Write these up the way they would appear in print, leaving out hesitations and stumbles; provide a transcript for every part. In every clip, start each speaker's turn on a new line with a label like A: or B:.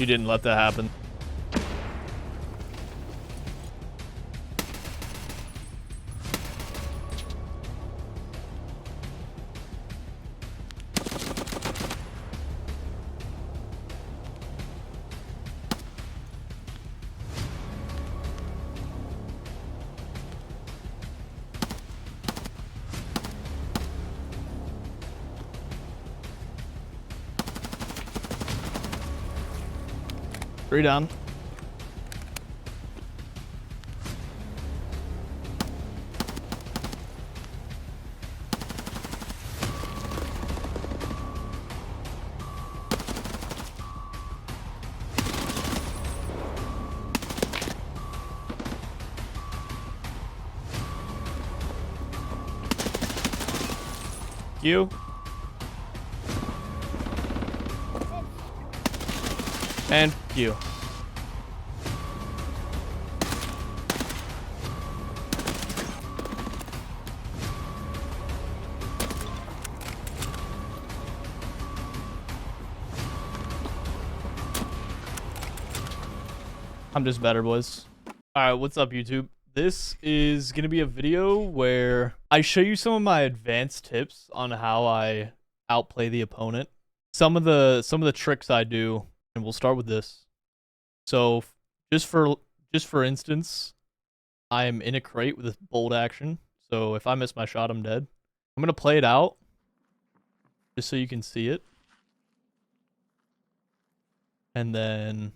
A: you didn't let that happen. Three down. You. And you. I'm just better, boys. Alright, what's up, YouTube? This is going to be a video where I show you some of my advanced tips on how I outplay the opponent. Some of the tricks I do, and we'll start with this. So, just for instance, I am in a crate with a bolt action. So, if I miss my shot, I'm dead. I'm going to play it out just so you can see it. And then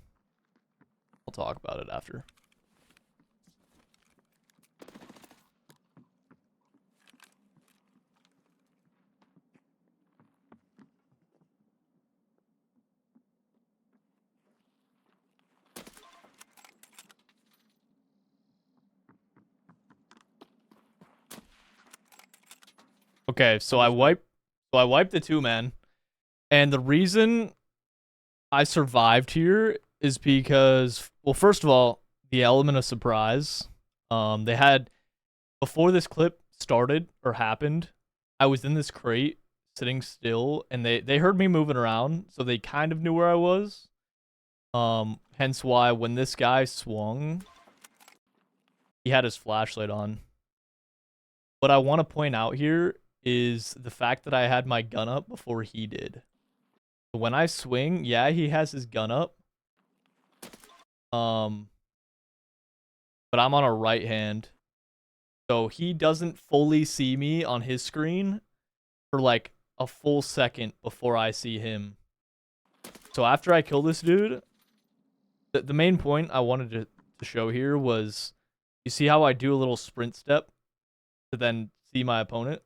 A: I'll talk about it after. Okay, so I wiped the 2-man, and the reason I survived here is because, well, first of all, the element of surprise. They had, before this clip started or happened, I was in this crate sitting still, and they heard me moving around, so they kind of knew where I was. Hence why when this guy swung, he had his flashlight on. What I want to point out here is the fact that I had my gun up before he did. When I swing, yeah, he has his gun up. But I'm on a right hand. So he doesn't fully see me on his screen for like a full second before I see him. So after I kill this dude, the main point I wanted to show here was, you see how I do a little sprint step to then see my opponent?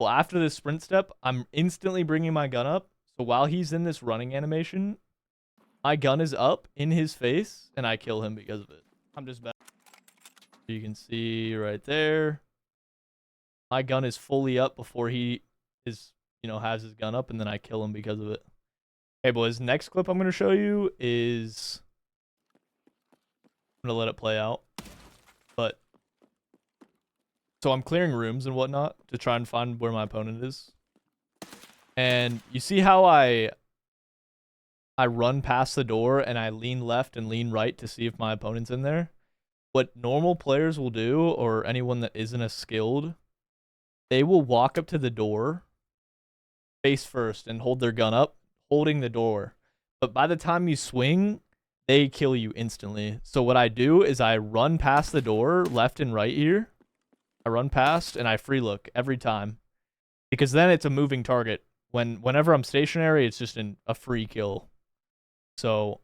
A: Well, after this sprint step, I'm instantly bringing my gun up. So while he's in this running animation, my gun is up in his face, and I kill him because of it. I'm just better. You can see right there. My gun is fully up before he is, has his gun up, and then I kill him because of it. Hey, boys, next clip I'm going to show you is... I'm going to let it play out. But... So I'm clearing rooms and whatnot to try and find where my opponent is. And you see how I run past the door and I lean left and lean right to see if my opponent's in there? What normal players will do, or anyone that isn't as skilled, they will walk up to the door face first and hold their gun up, holding the door. But by the time you swing, they kill you instantly. So what I do is I run past the door left and right here. I run past and I free look every time, because then it's a moving target. Whenever I'm stationary, it's just a free kill. So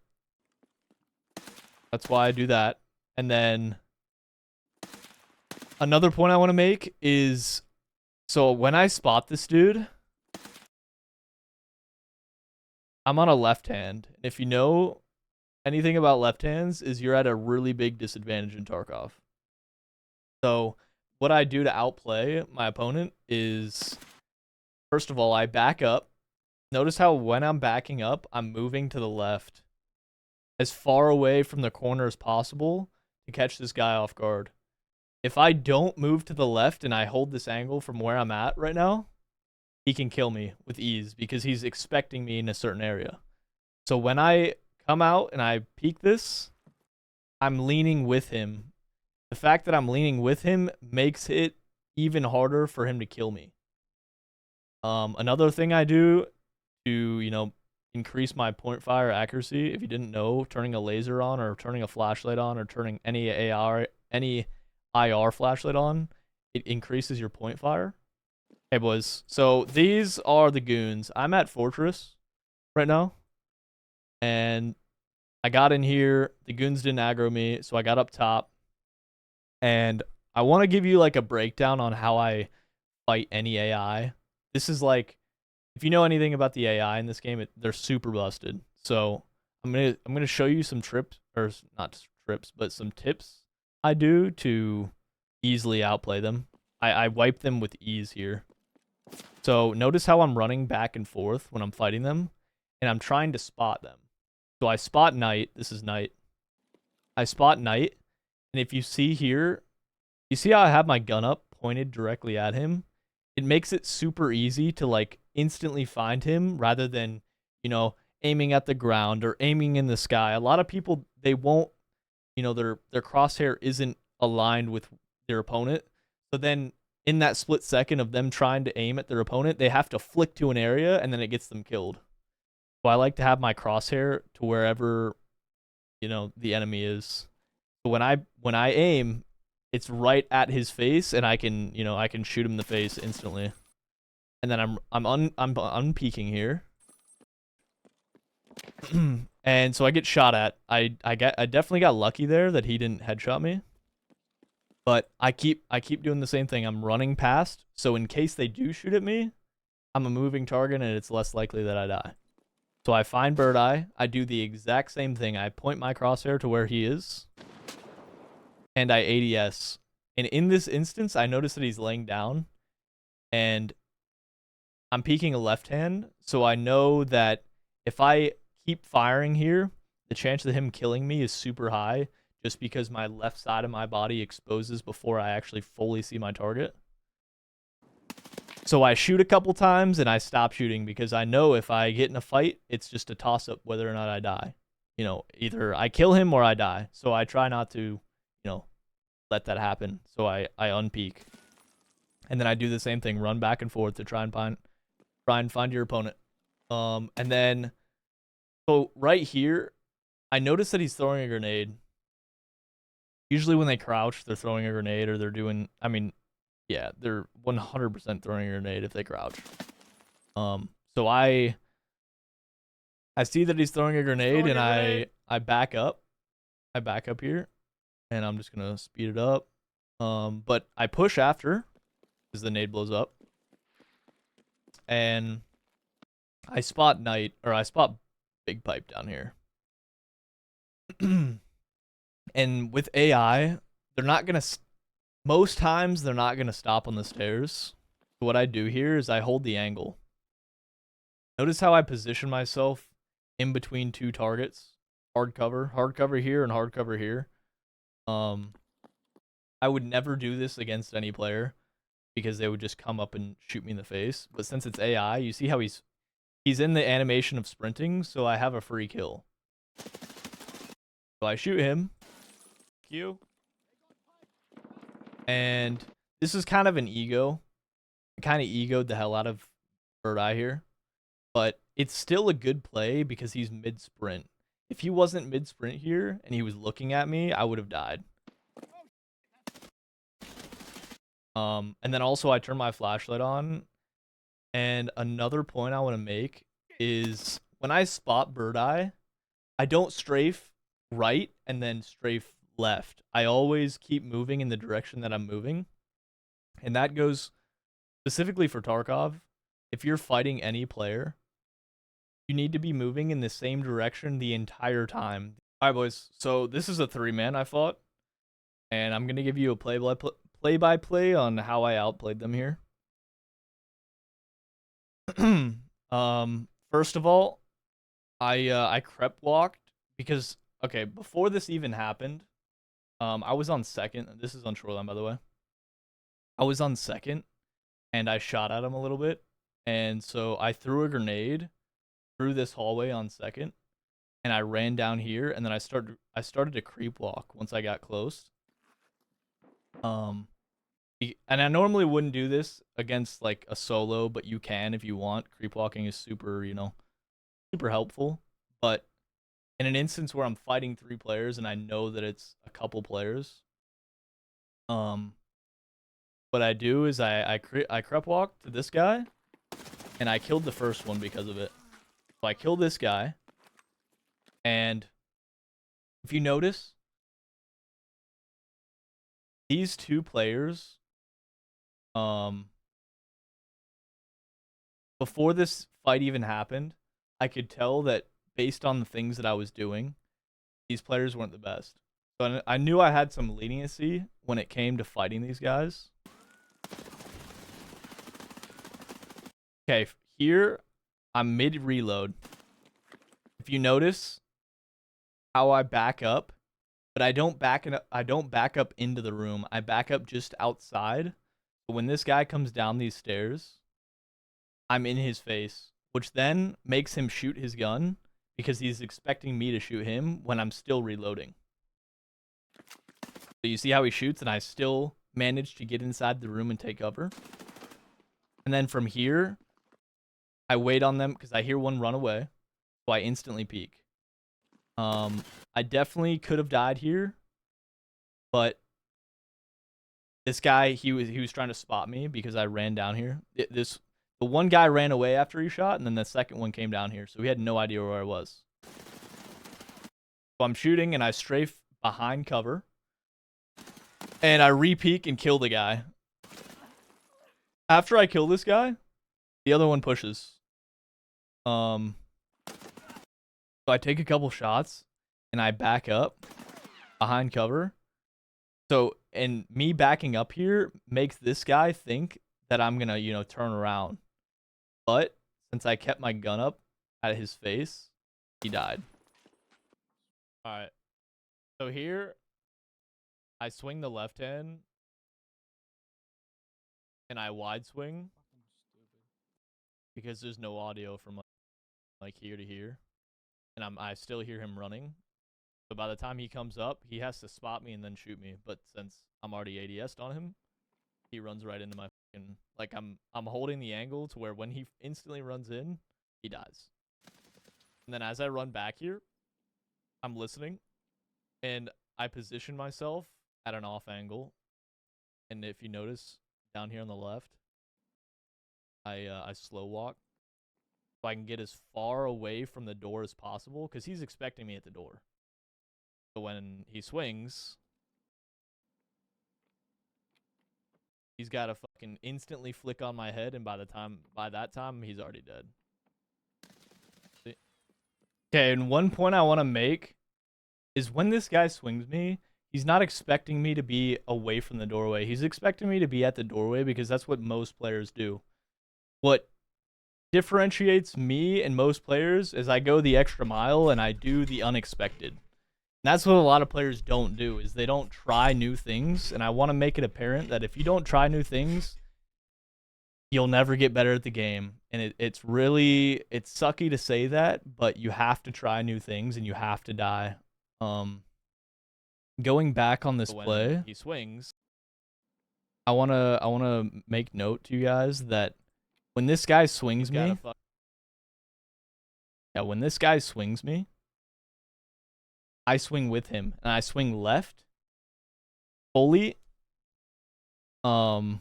A: that's why I do that. And then another point I want to make is, so when I spot this dude, I'm on a left hand. And if you know anything about left hands, is you're at a really big disadvantage in Tarkov. So what I do to outplay my opponent is, first of all, I back up. Notice how when I'm backing up, I'm moving to the left, as far away from the corner as possible to catch this guy off guard. If I don't move to the left and I hold this angle from where I'm at right now, he can kill me with ease because he's expecting me in a certain area. So when I come out and I peek this, I'm leaning with him. The fact that I'm leaning with him makes it even harder for him to kill me. Another thing I do to, increase my point fire accuracy, if you didn't know, turning a laser on or turning a flashlight on or turning any IR flashlight on, it increases your point fire. Hey boys, so these are the goons. I'm at Fortress right now, and I got in here. The goons didn't aggro me, so I got up top, and I want to give you like a breakdown on how I fight any AI. This is like, if you know anything about the AI in this game, they're super busted. So I'm gonna show you some trips, or not trips, but some tips I do to easily outplay them. I wipe them with ease here. So notice how I'm running back and forth when I'm fighting them, and I'm trying to spot them. So I spot Knight. This is Knight. I spot Knight, and if you see here, you see how I have my gun up pointed directly at him? It makes it super easy to like instantly find him rather than, aiming at the ground or aiming in the sky. A lot of people, they won't, their crosshair isn't aligned with their opponent. So then in that split second of them trying to aim at their opponent, they have to flick to an area and then it gets them killed. So I like to have my crosshair to wherever, the enemy is. So when I aim, it's right at his face, and I can shoot him in the face instantly. And then I'm unpeaking here. And so I get shot at. I definitely got lucky there that he didn't headshot me. But I keep doing the same thing. I'm running past, so in case they do shoot at me, I'm a moving target and it's less likely that I die. So I find Bird Eye. I do the exact same thing. I point my crosshair to where he is, and I ADS. And in this instance, I notice that he's laying down, and I'm peeking a left hand, so I know that if I keep firing here, the chance of him killing me is super high, just because my left side of my body exposes before I actually fully see my target. So I shoot a couple times and I stop shooting because I know if I get in a fight, it's just a toss-up whether or not I die. Either I kill him or I die. So I try not to, let that happen. So I unpeak. And then I do the same thing, run back and forth to try and find your opponent. And then, so right here, I notice that he's throwing a grenade. Usually when they crouch, they're throwing a grenade, or they're doing, yeah, they're 100% throwing a grenade if they crouch. So I see that he's throwing a grenade, and I back up. I back up here, and I'm just gonna speed it up. But I push after, because the nade blows up, and I spot Knight, or I spot Big Pipe down here. And with AI, they're not gonna. Most times, they're not gonna stop on the stairs. So what I do here is I hold the angle. Notice how I position myself in between two targets. Hard cover here, and hard cover here. I would never do this against any player because they would just come up and shoot me in the face. But since it's AI, you see how he's in the animation of sprinting, so I have a free kill. So I shoot him. Q. And this is kind of an ego. I kind of egoed the hell out of Bird Eye here. But it's still a good play because he's mid-sprint. If he wasn't mid-sprint here and he was looking at me, I would have died. And then also I turn my flashlight on. And another point I want to make is when I spot Bird Eye, I don't strafe right and then strafe left. I always keep moving in the direction that I'm moving. And that goes specifically for Tarkov. If you're fighting any player, you need to be moving in the same direction the entire time. All right, boys. So this is a 3-man I fought. And I'm going to give you a play-by-play on how I outplayed them here. First of all, I crep walked because, okay, before this even happened, I was on second. This is on Shoreline, by the way. I was on second, and I shot at him a little bit. And so I threw a grenade through this hallway on second. and I ran down here, and then I started to creep walk once I got close. And I normally wouldn't do this against like a solo, but you can if you want. Creep walking is super, super helpful. But in an instance where I'm fighting 3 players and I know that it's a couple players, what I do is I creep walk to this guy, and I killed the first one because of it. So I kill this guy, and if you notice, these 2 players, before this fight even happened, I could tell that based on the things that I was doing, these players weren't the best. So I knew I had some leniency when it came to fighting these guys. Okay, here I'm mid reload. If you notice how I back up, but I don't back up into the room. I back up just outside. But when this guy comes down these stairs, I'm in his face, which then makes him shoot his gun because he's expecting me to shoot him when I'm still reloading. So you see how he shoots, and I still manage to get inside the room and take cover. And then from here, I wait on them because I hear one run away, so I instantly peek. I definitely could have died here, but this guy, he was trying to spot me because I ran down here. The one guy ran away after he shot, and then the second one came down here, so he had no idea where I was. So I'm shooting, and I strafe behind cover, and I re-peek and kill the guy. After I kill this guy, the other one pushes. So I take a couple shots, and I back up behind cover. So, and me backing up here makes this guy think that I'm gonna, turn around. But since I kept my gun up at his face, he died. Alright. So here, I swing the left hand, and I wide swing because there's no audio from like here to here, and I still hear him running. So by the time he comes up, he has to spot me and then shoot me. But since I'm already ADS'd on him, he runs right into my fucking, like I'm holding the angle to where when he instantly runs in, he dies. And then as I run back here, I'm listening, and I position myself at an off angle. And if you notice down here on the left, I slow walk so I can get as far away from the door as possible because he's expecting me at the door. So when he swings, he's got to fucking instantly flick on my head, and by that time, he's already dead. See? Okay, and one point I want to make is when this guy swings me, he's not expecting me to be away from the doorway. He's expecting me to be at the doorway because that's what most players do. What differentiates me and most players is I go the extra mile and I do the unexpected. That's what a lot of players don't do, is they don't try new things. And I want to make it apparent that if you don't try new things, you'll never get better at the game. And it's sucky to say that, but you have to try new things and you have to die. Going back on this play, he swings. I wanna make note to you guys that when this guy swings me, when this guy swings me, I swing with him, and I swing left fully. And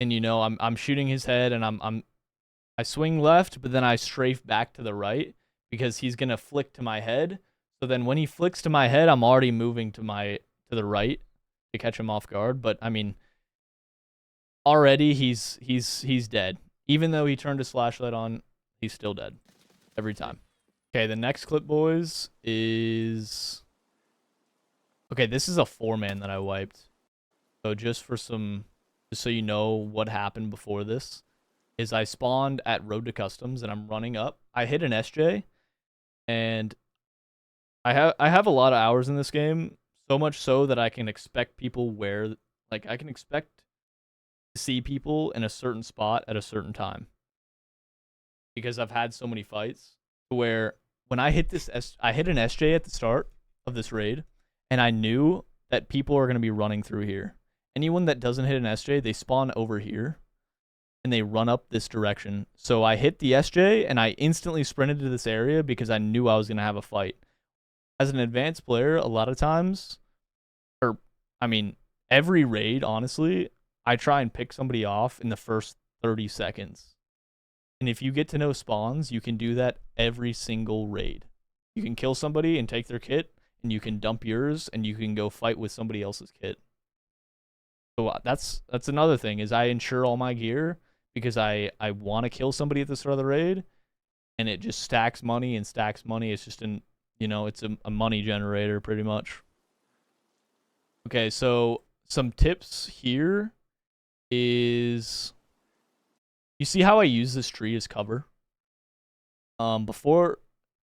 A: I'm shooting his head, and I swing left, but then I strafe back to the right because he's gonna flick to my head. So then when he flicks to my head, I'm already moving to the right to catch him off guard. But I mean, already he's dead. Even though he turned his flashlight on, he's still dead every time. Okay, the next clip, boys, is... Okay, this is a 4-man that I wiped. So just so you know what happened before this, is I spawned at Road to Customs, and I'm running up. I hit an SJ, and I have a lot of hours in this game, so much so that I can expect people I can expect to see people in a certain spot at a certain time. because I've had so many fights where when I hit I hit an SJ at the start of this raid, and I knew that people are going to be running through here. Anyone that doesn't hit an SJ, they spawn over here, and they run up this direction. So I hit the SJ, and I instantly sprinted to this area because I knew I was going to have a fight. As an advanced player, a lot of times, or I mean, every raid, honestly, I try and pick somebody off in the first 30 seconds. And if you get to know spawns, you can do that every single raid. You can kill somebody and take their kit, and you can dump yours, and you can go fight with somebody else's kit. So that's another thing, is I insure all my gear because I want to kill somebody at the start of the raid, and it just stacks money and stacks money. It's just it's a money generator pretty much. Okay, so some tips here is, you see how I use this tree as cover? Before,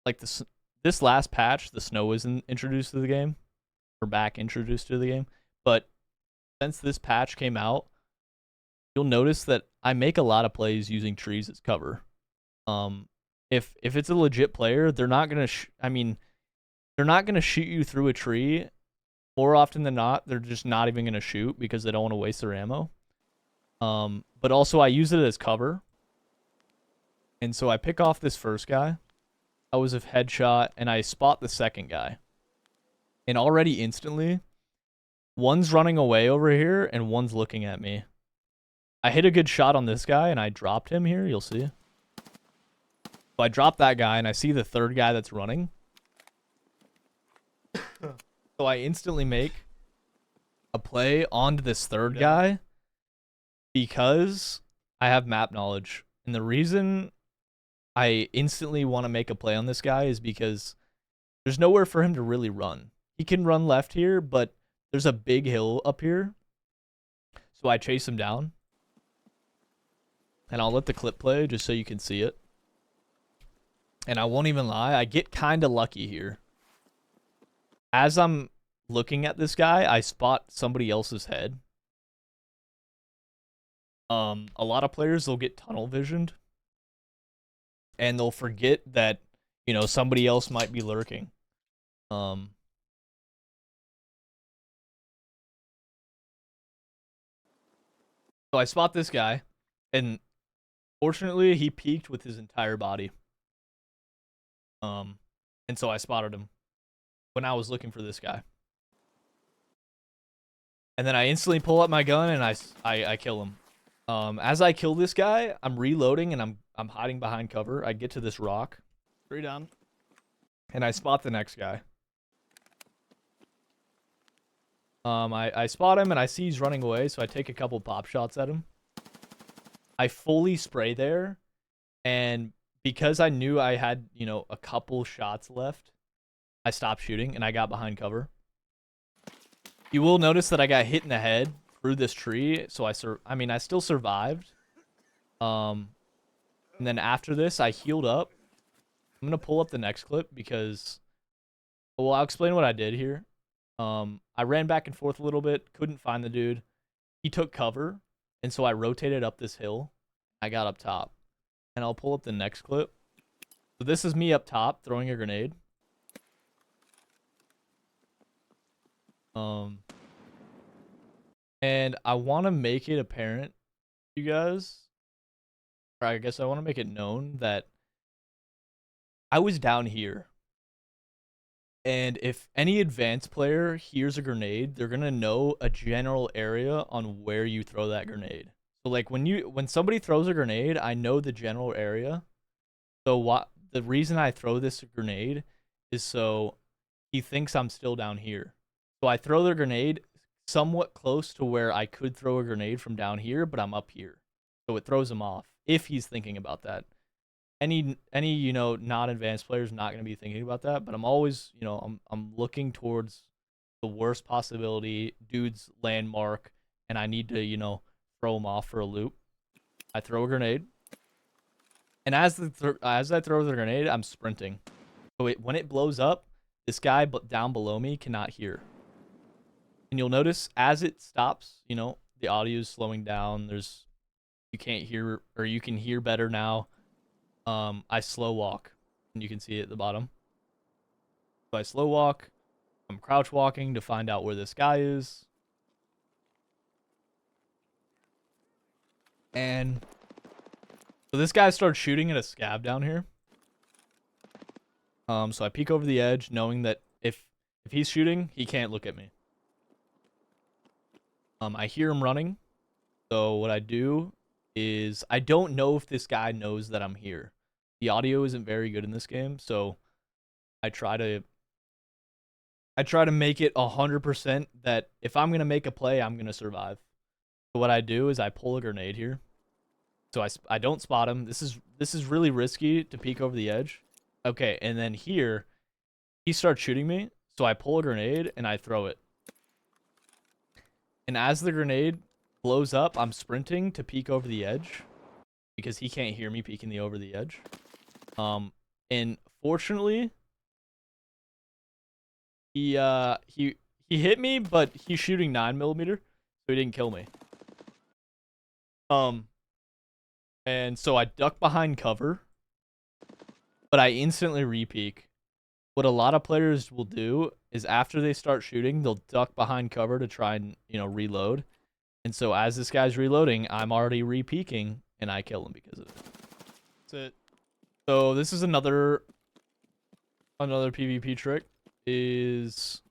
A: like this last patch, the snow wasn't introduced to the game, or back introduced to the game, but since this patch came out, you'll notice that I make a lot of plays using trees as cover. If it's a legit player, they're not gonna they're not gonna shoot you through a tree. More often than not, they're just not even gonna shoot because they don't want to waste their ammo. But also I use it as cover. And so I pick off this first guy. I was a headshot, and I spot the second guy. And already instantly, one's running away over here, and one's looking at me. I hit a good shot on this guy, and I dropped him here, you'll see. So I dropped that guy, and I see the third guy that's running. So I instantly make a play onto this third guy because I have map knowledge. And the reason I instantly want to make a play on this guy is because there's nowhere for him to really run. He can run left here, but there's a big hill up here. So I chase him down. And I'll let the clip play just so you can see it. And I won't even lie, I get kind of lucky here. As I'm looking at this guy, I spot somebody else's head. A lot of players, they'll get tunnel visioned, and they'll forget that, somebody else might be lurking. So I spot this guy, and fortunately, he peeked with his entire body. And so I spotted him when I was looking for this guy. And then I instantly pull up my gun, and I kill him. As I kill this guy, I'm reloading, and I'm hiding behind cover. I get to this rock, 3 down, and I spot the next guy. I spot him, and I see he's running away, so I take a couple pop shots at him. I fully spray there, and because I knew I had, a couple shots left, I stopped shooting, and I got behind cover. You will notice that I got hit in the head through this tree, so I still survived. And then after this, I healed up. I'm gonna pull up the next clip because, well, I'll explain what I did here. I ran back and forth a little bit, couldn't find the dude. He took cover, and so I rotated up this hill. I got up top, and I'll pull up the next clip. So this is me up top throwing a grenade. And I want to make it apparent to you guys, or I guess I want to make it known that I was down here. And if any advanced player hears a grenade, they're going to know a general area on where you throw that grenade. So like when somebody throws a grenade, I know the general area. So the reason I throw this grenade is so he thinks I'm still down here. So I throw the grenade somewhat close to where I could throw a grenade from down here, but I'm up here. So it throws him off if he's thinking about that. Any non-advanced player is not going to be thinking about that, but I'm always, I'm looking towards the worst possibility, dude's landmark, and I need to, throw him off for a loop. I throw a grenade. And as I throw the grenade, I'm sprinting. So when it blows up, this guy down below me cannot hear. And you'll notice as it stops, the audio is slowing down. You can't hear, or you can hear better now. I slow walk, and you can see it at the bottom. So I slow walk. I'm crouch walking to find out where this guy is. And so this guy starts shooting at a scab down here. So I peek over the edge, knowing that if he's shooting, he can't look at me. I hear him running. So what I do is I don't know if this guy knows that I'm here. The audio isn't very good in this game, so I try to make it 100% that if I'm gonna make a play, I'm gonna survive. So what I do is I pull a grenade here. So I don't spot him. This is really risky to peek over the edge. Okay, and then here he starts shooting me. So I pull a grenade and I throw it. And as the grenade blows up, I'm sprinting to peek over the edge because he can't hear me peeking over the edge. And fortunately, he hit me, but he's shooting 9mm, so he didn't kill me. And so I duck behind cover, but I instantly repeak. What a lot of players will do is after they start shooting, they'll duck behind cover to try and, reload. And so as this guy's reloading, I'm already repeaking, and I kill him because of it. That's it. So this is another PvP trick is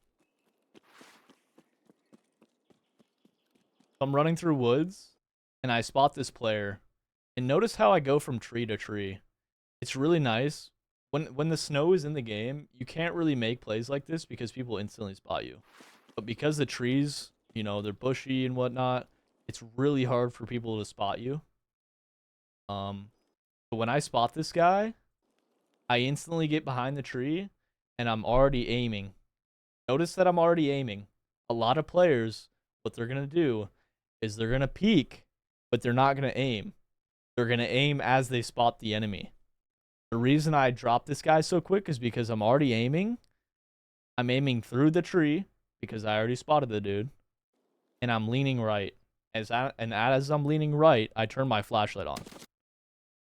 A: I'm running through woods and I spot this player, and notice how I go from tree to tree. It's really nice. When the snow is in the game, you can't really make plays like this because people instantly spot you. But because the trees, they're bushy and whatnot, it's really hard for people to spot you. But when I spot this guy, I instantly get behind the tree and I'm already aiming. Notice that I'm already aiming. A lot of players, what they're going to do is they're going to peek, but they're not going to aim. They're going to aim as they spot the enemy. The reason I dropped this guy so quick is because I'm already aiming. I'm aiming through the tree because I already spotted the dude. And I'm leaning right. As I'm leaning right, I turn my flashlight on.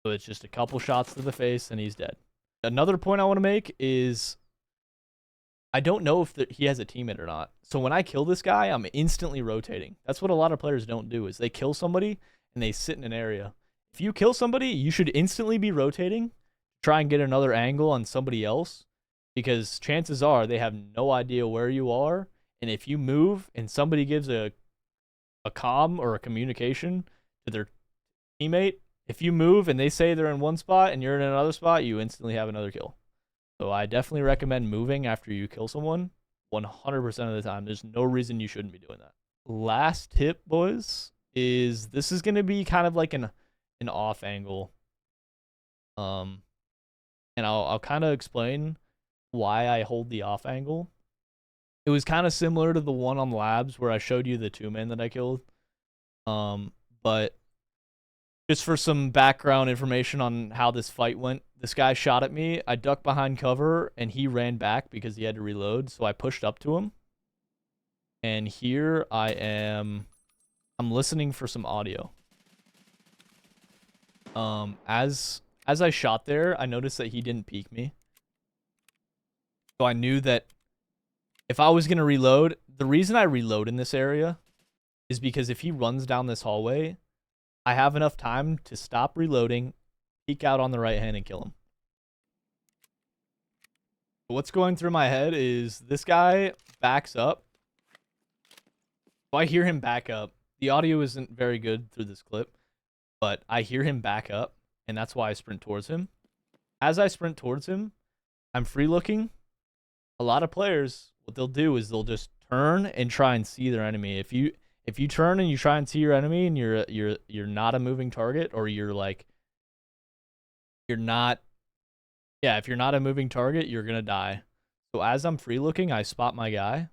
A: So it's just a couple shots to the face and he's dead. Another point I want to make is I don't know if he has a teammate or not. So when I kill this guy, I'm instantly rotating. That's what a lot of players don't do, is they kill somebody and they sit in an area. If you kill somebody, you should instantly be rotating, try and get another angle on somebody else, because chances are they have no idea where you are. And if you move and somebody gives a comm or a communication to their teammate, if you move and they say they're in one spot and you're in another spot, you instantly have another kill. So I definitely recommend moving after you kill someone 100% of the time. There's no reason you shouldn't be doing that. Last tip, boys, is this is going to be kind of like an off angle. And I'll kind of explain why I hold the off angle. It was kind of similar to the one on labs where I showed you the 2-man that I killed. But just for some background information on how this fight went, this guy shot at me. I ducked behind cover, and he ran back because he had to reload. So I pushed up to him. And here I'm listening for some audio. As I shot there, I noticed that he didn't peek me. So I knew that if I was going to reload, the reason I reload in this area is because if he runs down this hallway, I have enough time to stop reloading, peek out on the right hand, and kill him. What's going through my head is this guy backs up. So I hear him back up. The audio isn't very good through this clip, but I hear him back up, and that's why I sprint towards him. As I sprint towards him, I'm free looking. A lot of players, what they'll do is they'll just turn and try and see their enemy. If you turn and you try and see your enemy and you're not a moving target, or if you're not a moving target, you're gonna die. So as I'm free looking, I spot my guy.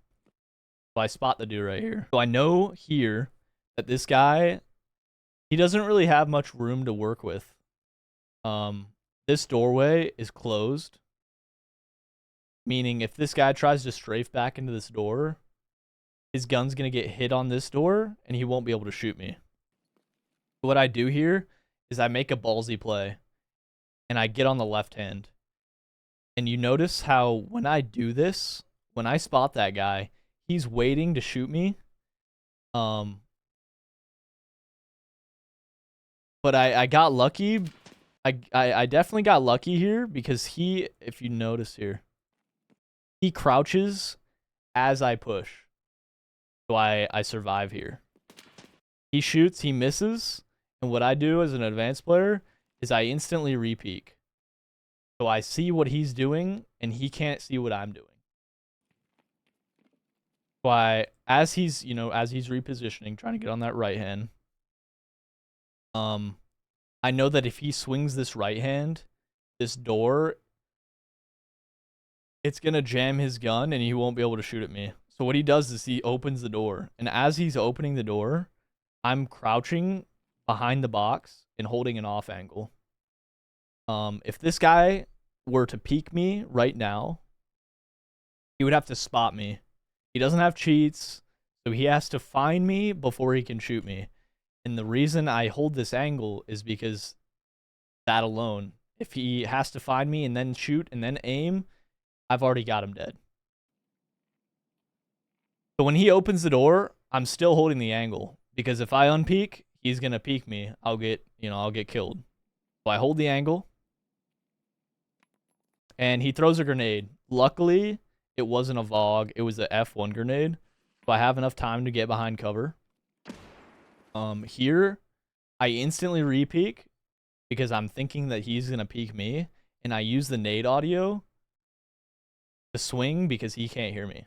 A: So I spot the dude right here. So I know here that this guy, he doesn't really have much room to work with. This doorway is closed. Meaning if this guy tries to strafe back into this door, his gun's going to get hit on this door and he won't be able to shoot me. What I do here is I make a ballsy play. and I get on the left hand. And you notice how when I do this, when I spot that guy, he's waiting to shoot me. But I got lucky. I definitely got lucky here because he, if you notice here, he crouches as I push. So I survive here. He shoots, he misses, and what I do as an advanced player is I instantly repeak. So I see what he's doing, and he can't see what I'm doing. So as he's repositioning, trying to get on that right hand, I know that if he swings this right hand, this door, it's gonna jam his gun, and he won't be able to shoot at me. So what he does is he opens the door, and as he's opening the door, I'm crouching behind the box and holding an off angle. If this guy were to peek me right now, he would have to spot me. He doesn't have cheats, so he has to find me before he can shoot me. And the reason I hold this angle is because that alone. If he has to find me and then shoot and then aim, I've already got him dead. So when he opens the door, I'm still holding the angle because if I unpeek, he's gonna peek me. I'll get killed. So I hold the angle, and he throws a grenade. Luckily, it wasn't a VOG. It was a F1 grenade. So I have enough time to get behind cover. Here, I instantly repeak because I'm thinking that he's gonna peek me, and I use the nade audio to swing because he can't hear me.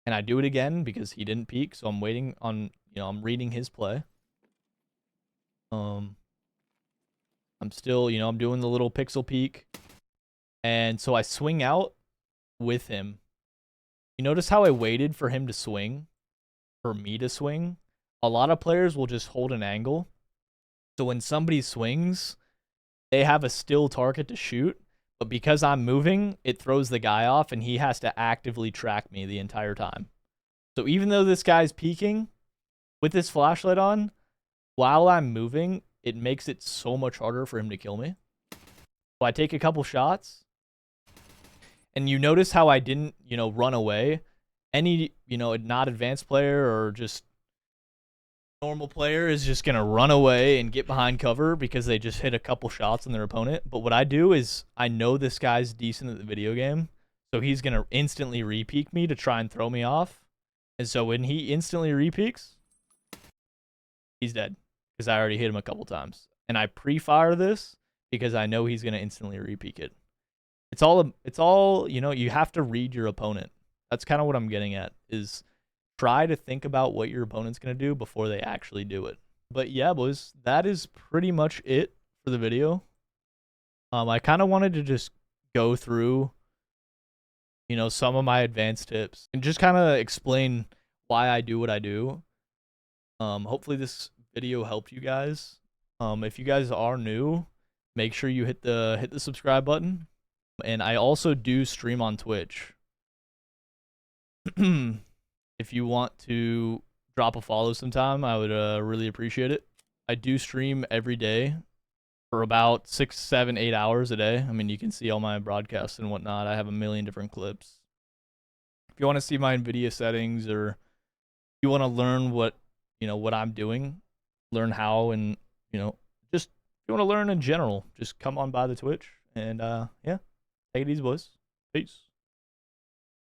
A: And I do it again because he didn't peek, so I'm waiting on, I'm reading his play. I'm still, I'm doing the little pixel peek. And so I swing out with him. You notice how I waited for him to swing? For me to swing? A lot of players will just hold an angle. So when somebody swings, they have a still target to shoot. But because I'm moving, it throws the guy off, and he has to actively track me the entire time. So even though this guy's peeking with this flashlight on, while I'm moving, it makes it so much harder for him to kill me. So I take a couple shots, and you notice how I didn't, run away. Any, not advanced player or just normal player is just going to run away and get behind cover because they just hit a couple shots on their opponent. But what I do is I know this guy's decent at the video game, so he's going to instantly repeak me to try and throw me off. And so when he instantly repeaks, he's dead because I already hit him a couple times. And I pre-fire this because I know he's going to instantly repeak it. It's all, you have to read your opponent. That's kind of what I'm getting at, is try to think about what your opponent's going to do before they actually do it. But yeah, boys, that is pretty much it for the video. I kind of wanted to just go through, some of my advanced tips and just kind of explain why I do what I do. Hopefully this video helped you guys. If you guys are new, make sure you hit the subscribe button. And I also do stream on Twitch. If you want to drop a follow sometime, I would really appreciate it. I do stream every day for about 6, 7, 8 hours a day. I mean, you can see all my broadcasts and whatnot. I have a million different clips. If you want to see my NVIDIA settings, or you want to learn what I'm doing, learn how, and just if you want to learn in general, just come on by the Twitch. And yeah, take it easy, boys. Peace.